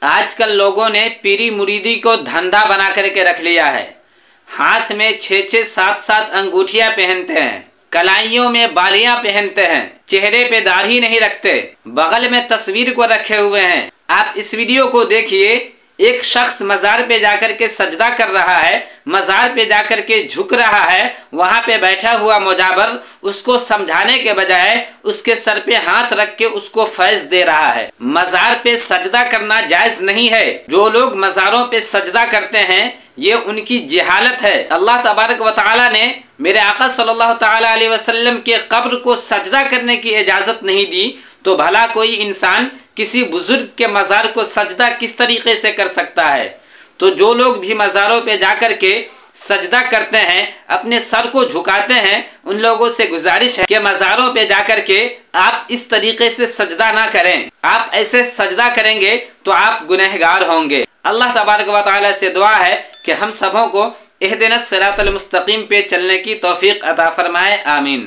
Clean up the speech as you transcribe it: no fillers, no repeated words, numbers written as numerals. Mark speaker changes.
Speaker 1: आजकल लोगों ने पीरी मुरीदी को धंधा बना करके रख लिया है। हाथ में 6-6, 7-7 अंगूठियां पहनते हैं, कलाइयों में बालियां पहनते हैं, चेहरे पे दाढ़ी नहीं रखते, बगल में तस्वीर को रखे हुए हैं। आप इस वीडियो को देखिए। एक शख्स मज़ार पे जाकर के सजदा कर रहा है, मज़ार पे जाकर के झुक रहा है। वहां पे बैठा हुआ मुजाबर उसको समझाने के बजाय उसके सर पे हाथ रख के उसको फैज़ दे रहा है। मज़ार पे सजदा करना जायज नहीं है। जो लोग मज़ारों पे सजदा करते हैं ये उनकी जहालत है। अल्लाह तबारक व तआला ने मेरे आका सल्लल्लाहु तआला अलैहि वसल्लम के कब्र को सजदा करने की इजाज़त नहीं दी, तो भला कोई इंसान किसी बुजुर्ग के मज़ार को सजदा किस तरीके से कर सकता है। तो जो लोग भी मज़ारों पे जाकर के सजदा करते हैं, अपने सर को झुकाते हैं, उन लोगों से गुजारिश है कि मज़ारों पे जाकर के आप इस तरीके से सजदा ना करें। आप ऐसे सजदा करेंगे तो आप गुनहगार होंगे। अल्लाह तबारक व तआला से दुआ है कि हम सबों को इहदिनस सिरातल मुस्तकीम पे चलने की तौफीक अता फरमाए। आमीन।